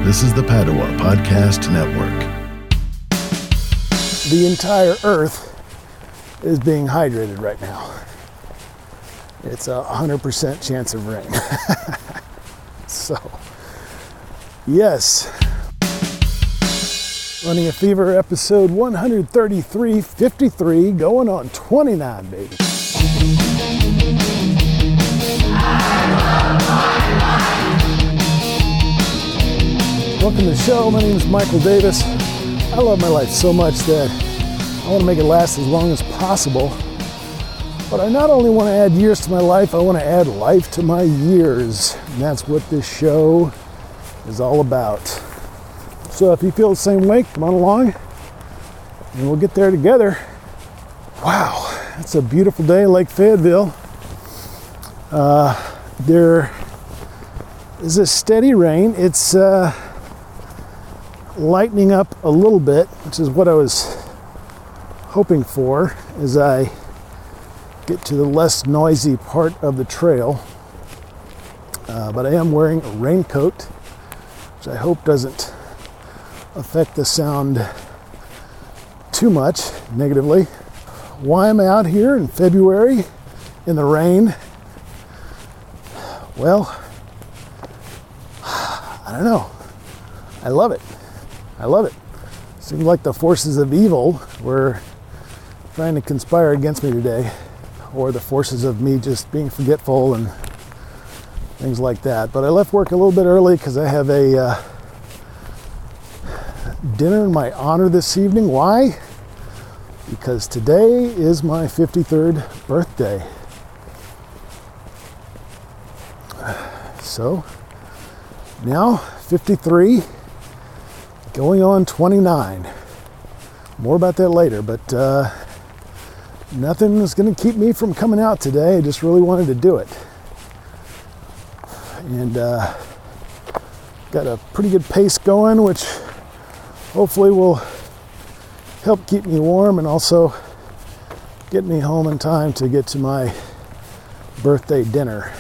This is the Padua Podcast Network. The entire Earth is being hydrated right now. It's 100% chance of rain. So, yes. Running a Fever, episode 133, going on 29, baby. Welcome to the show. My name is Michael Davis. I love my life so much that I want to make it last as long as possible. But I not only want to add years to my life, I want to add life to my years. And that's what this show is all about. So if you feel the same way, come on along and we'll get there together. Wow, it's a beautiful day in Lake Fayetteville. There is a steady rain. It's lightening up a little bit, which is what I was hoping for as I get to the less noisy part of the trail. But I am wearing a raincoat, which I hope doesn't affect the sound too much negatively. Why am I out here in February in the rain? Well, I don't know. I love it. I love it. Seems like the forces of evil were trying to conspire against me today, or the forces of me just being forgetful and things like that. But I left work a little bit early because I have a dinner in my honor this evening. Why? Because today is my 53rd birthday. So now 53, going on 29. More about that later, but nothing is going to keep me from coming out today. I just really wanted to do it. And got a pretty good pace going, which hopefully will help keep me warm and also get me home in time to get to my birthday dinner.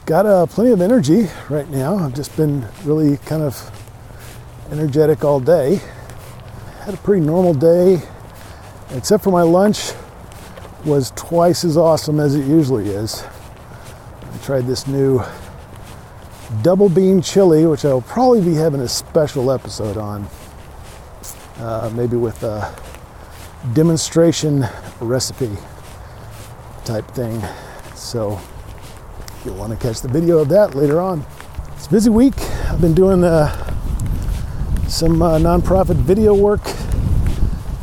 Got plenty of energy right now. I've just been really kind of energetic all day. Had a pretty normal day, except for my lunch was twice as awesome as it usually is. I tried this new double bean chili, which I'll probably be having a special episode on, maybe with a demonstration recipe type thing. So you'll want to catch the video of that later on. It's a busy week. I've been doing some nonprofit video work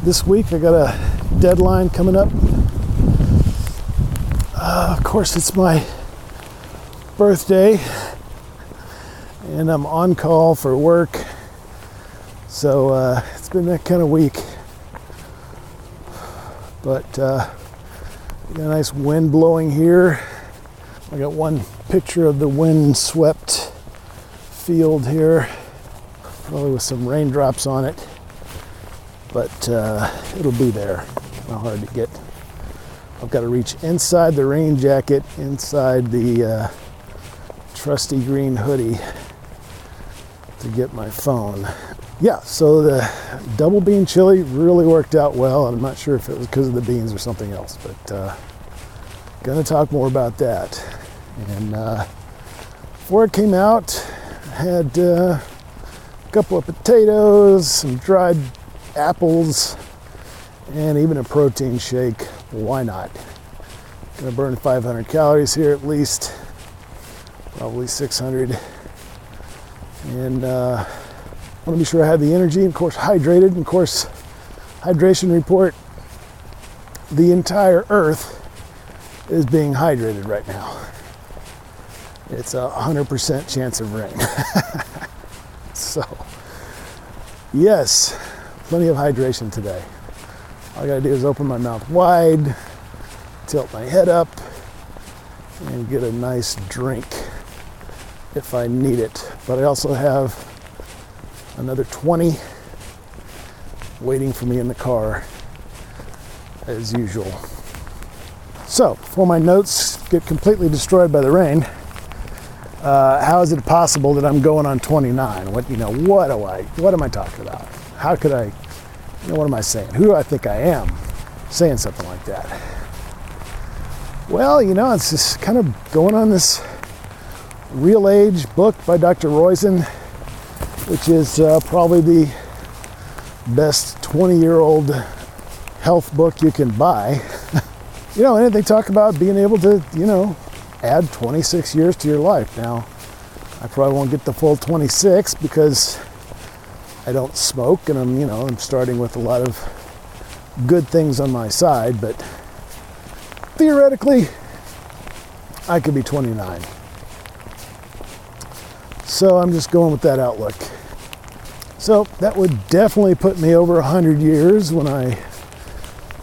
this week. I got a deadline coming up. Of course, it's my birthday and I'm on call for work. So it's been that kind of week. But got a nice wind blowing here. I got one picture of the wind-swept field here, probably with some raindrops on it, but it'll be there. Not hard to get. I've got to reach inside the rain jacket, inside the trusty green hoodie to get my phone. Yeah, so the double bean chili really worked out well. I'm not sure if it was because of the beans or something else, but gonna talk more about that. And before it came out, I had a couple of potatoes, some dried apples, and even a protein shake. Why not? Gonna burn 500 calories here at least, probably 600. And want to be sure I have the energy, and of course hydrated. And of course, hydration report, the entire Earth is being hydrated right now. It's 100% chance of rain. So, yes, plenty of hydration today. All I gotta do is open my mouth wide, tilt my head up, and get a nice drink if I need it. But I also have another 20 waiting for me in the car as usual. So, before my notes get completely destroyed by the rain, how is it possible that I'm going on 29? What am I talking about? How could I, what am I saying? Who do I think I am saying something like that? Well, it's just kind of going on this Real Age book by Dr. Roizen, which is probably the best 20-year-old health book you can buy. And they talk about being able to, add 26 years to your life. Now, I probably won't get the full 26 because I don't smoke, and I'm starting with a lot of good things on my side, but theoretically, I could be 29. So I'm just going with that outlook. So that would definitely put me over 100 years when I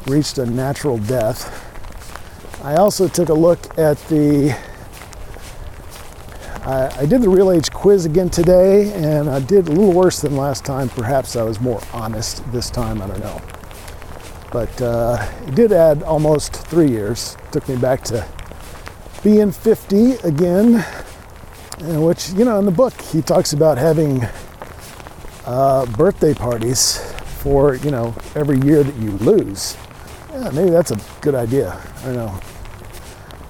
reached a natural death. I also took a look at I did the Real Age quiz again today, and I did a little worse than last time. Perhaps I was more honest this time, I don't know. But it did add almost 3 years. Took me back to being 50 again, which, in the book, he talks about having birthday parties for, every year that you lose. Yeah, maybe that's a good idea. I don't know.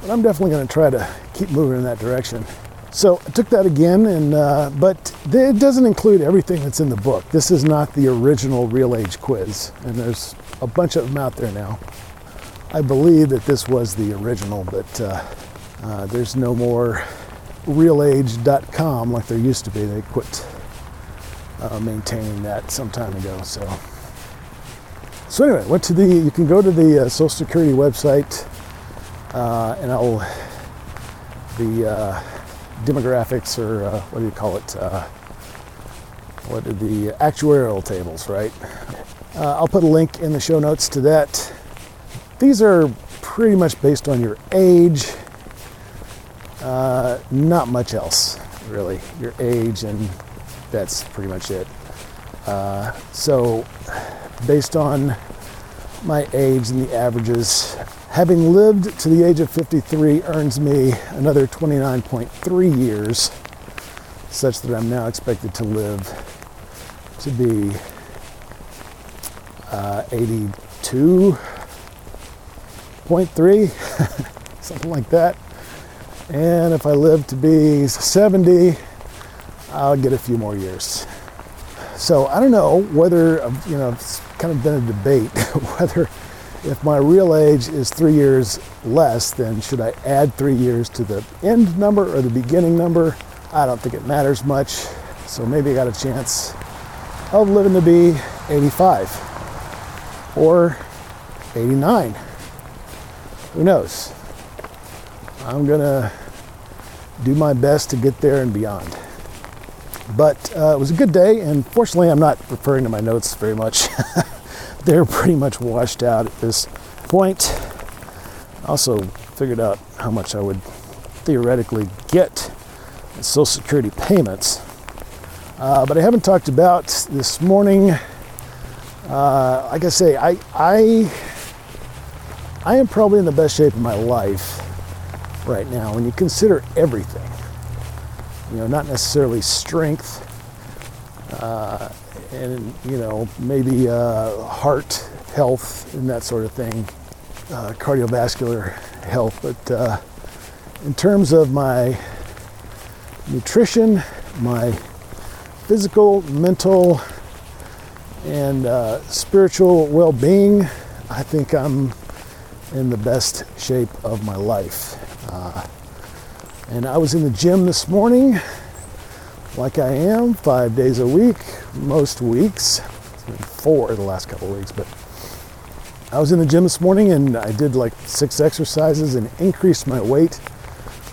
But I'm definitely going to try to keep moving in that direction. So I took that again, but it doesn't include everything that's in the book. This is not the original Real Age quiz, and there's a bunch of them out there now. I believe that this was the original, but there's no more realage.com like there used to be. They quit maintaining that some time ago. So anyway, you can go to the Social Security website, and the demographics, or what do you call it? What are the actuarial tables, right? I'll put a link in the show notes to that. These are pretty much based on your age, not much else, really. Your age, and that's pretty much it. So based on my age and the averages, having lived to the age of 53 earns me another 29.3 years, such that I'm now expected to live to be 82.3, something like that. And if I live to be 70, I'll get a few more years. So I don't know whether, it's kind of been a debate whether, if my real age is 3 years less, then should I add 3 years to the end number or the beginning number? I don't think it matters much. So maybe I got a chance of living to be 85 or 89. Who knows? I'm gonna do my best to get there and beyond. But it was a good day, and fortunately I'm not referring to my notes very much. They're pretty much washed out at this point. I also figured out how much I would theoretically get in Social Security payments. But I haven't talked about this morning. Like I say, I am probably in the best shape of my life right now when you consider everything. Not necessarily strength, and maybe heart health and that sort of thing, cardiovascular health, but in terms of my nutrition, my physical, mental, and spiritual well-being, I think I'm in the best shape of my life. And I was in the gym this morning, like I am 5 days a week, most weeks. It's been 4 the last couple of weeks, but I was in the gym this morning and I did like 6 exercises and increased my weight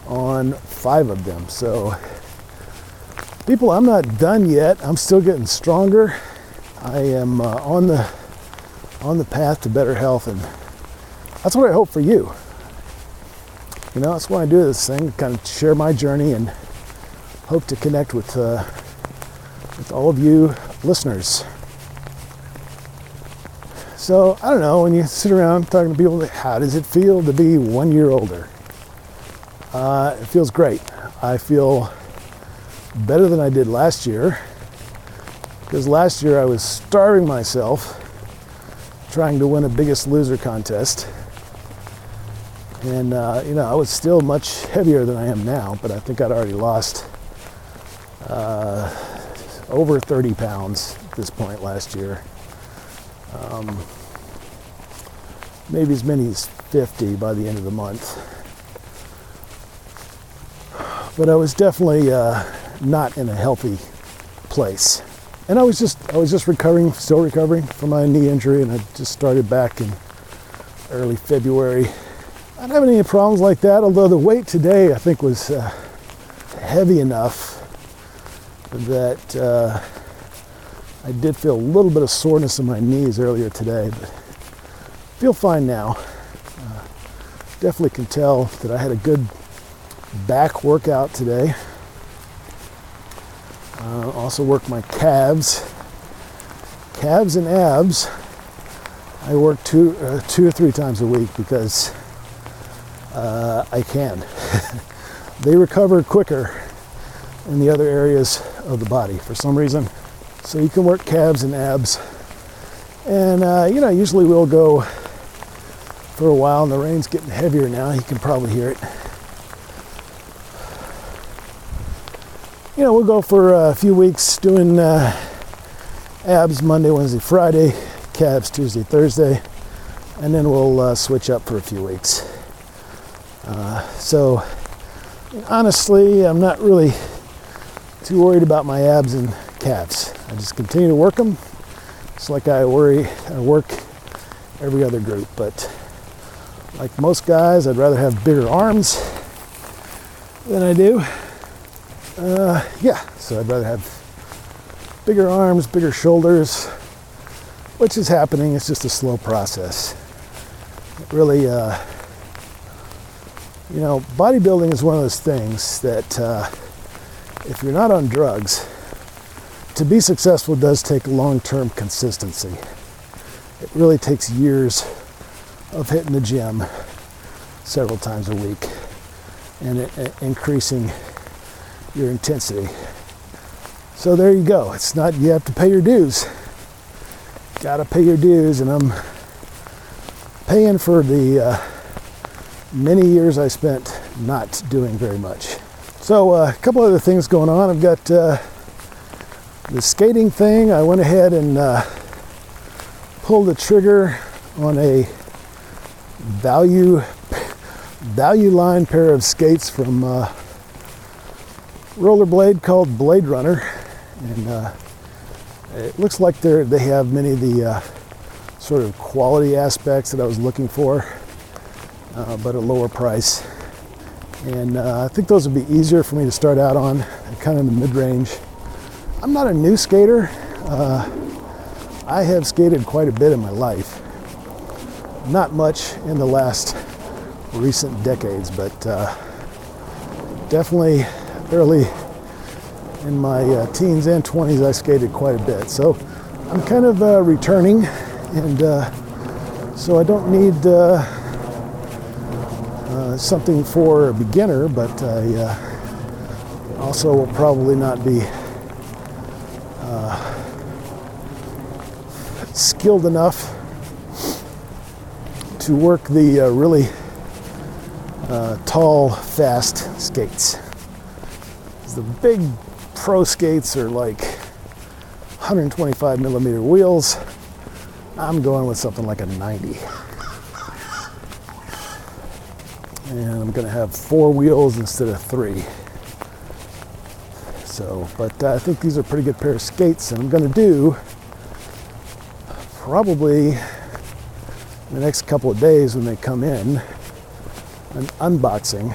on 5 of them. So, people, I'm not done yet. I'm still getting stronger. I am on the path to better health, and that's what I hope for you. That's why I do this thing, kind of share my journey and hope to connect with all of you listeners. So, I don't know, when you sit around talking to people, how does it feel to be 1 year older? It feels great. I feel better than I did last year, because last year I was starving myself trying to win a Biggest Loser contest. And, I was still much heavier than I am now, but I think I'd already lost over 30 pounds at this point last year. Maybe as many as 50 by the end of the month. But I was definitely not in a healthy place. And I was just still recovering from my knee injury, and I just started back in early February. I don't have any problems like that, although the weight today I think was heavy enough that I did feel a little bit of soreness in my knees earlier today, but feel fine now. Definitely can tell that I had a good back workout today. Also worked my calves and abs. I work two or three times a week because I can. They recover quicker in the other areas of the body for some reason. So you can work calves and abs. And, usually we'll go for a while, and the rain's getting heavier now. You can probably hear it. We'll go for a few weeks doing abs Monday, Wednesday, Friday, calves Tuesday, Thursday, and then we'll switch up for a few weeks. So honestly, I'm not really too worried about my abs and calves. I just continue to work them. It's like I work every other group, but like most guys, I'd rather have bigger arms than I do. So I'd rather have bigger arms, bigger shoulders, which is happening. It's just a slow process. It really, bodybuilding is one of those things that if you're not on drugs, to be successful does take long-term consistency. It really takes years of hitting the gym several times a week and increasing your intensity. So there you go. It's not, you have to pay your dues. Gotta pay your dues, and I'm paying for the many years I spent not doing very much. So a couple other things going on. I've got the skating thing. I went ahead and pulled the trigger on a value line pair of skates from Rollerblade called Blade Runner, and it looks like they have many of the sort of quality aspects that I was looking for, but at a lower price. And I think those would be easier for me to start out on, kind of in the mid-range. I'm not a new skater. I have skated quite a bit in my life. Not much in the last recent decades, but definitely early in my teens and 20s, I skated quite a bit. So I'm kind of returning, and so I don't need something for a beginner, but I also will probably not be skilled enough to work the really tall, fast skates. The big pro skates are like 125 millimeter wheels. I'm going with something like a 90. And I'm going to have 4 wheels instead of 3. So, but I think these are a pretty good pair of skates, and I'm going to do probably in the next couple of days when they come in an unboxing.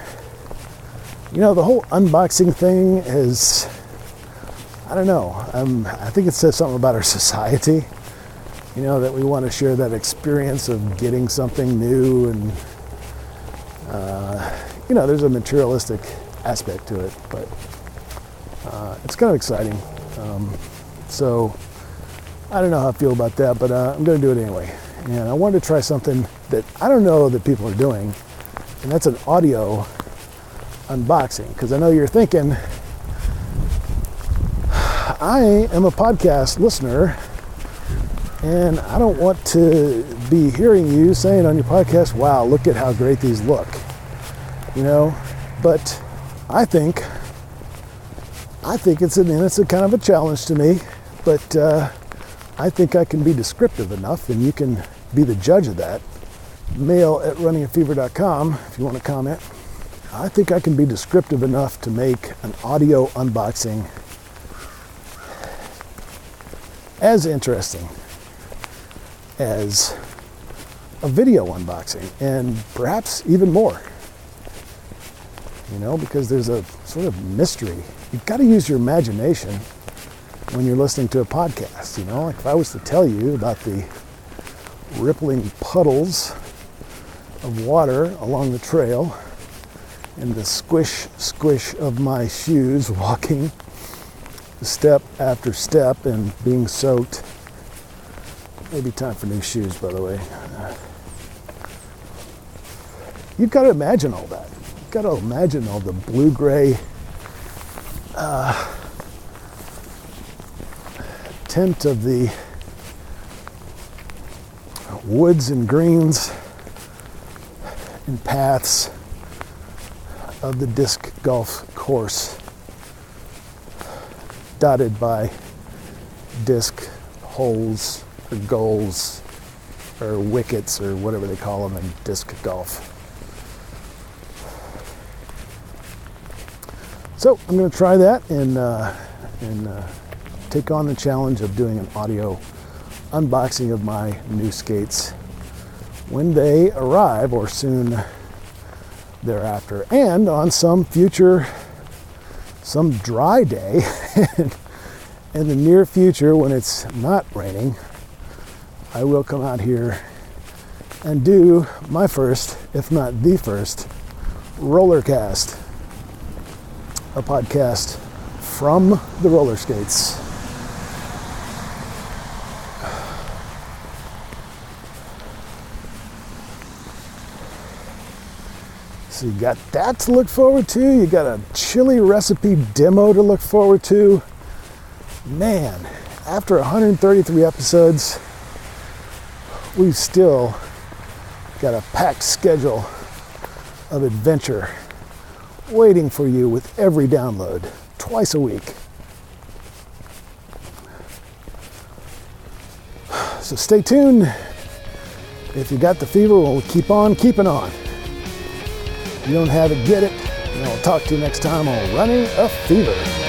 The whole unboxing thing is, I don't know, I think it says something about our society, that we want to share that experience of getting something new, and there's a materialistic aspect to it, but it's kind of exciting. So I don't know how I feel about that, but I'm going to do it anyway. And I wanted to try something that I don't know that people are doing, and that's an audio unboxing, because I know you're thinking, I am a podcast listener and I don't want to be hearing you saying on your podcast, wow, look at how great these look, but I think it's a kind of a challenge to me, but I think I can be descriptive enough, and you can be the judge of that. mail@runningatfever.com if you want to comment. I think I can be descriptive enough to make an audio unboxing as interesting as a video unboxing, and perhaps even more, because there's a sort of mystery. You've got to use your imagination when you're listening to a podcast. Like if I was to tell you about the rippling puddles of water along the trail and the squish of my shoes walking step after step and being soaked. Maybe time for new shoes, by the way. You've got to imagine all that. You've got to imagine all the blue-gray tint of the woods and greens and paths of the disc golf course, dotted by disc holes or goals or wickets or whatever they call them in disc golf. So I'm going to try that and take on the challenge of doing an audio unboxing of my new skates when they arrive, or soon thereafter, and on some dry day in the near future when it's not raining, I will come out here and do my first, if not the first, Rollercast, a podcast from the roller skates. So you got that to look forward to. You got a chili recipe demo to look forward to. Man, after 133 episodes, we've still got a packed schedule of adventure waiting for you with every download, twice a week. So stay tuned. If you got the fever, we'll keep on keeping on. If you don't have it, get it. And I'll talk to you next time on Running a Fever.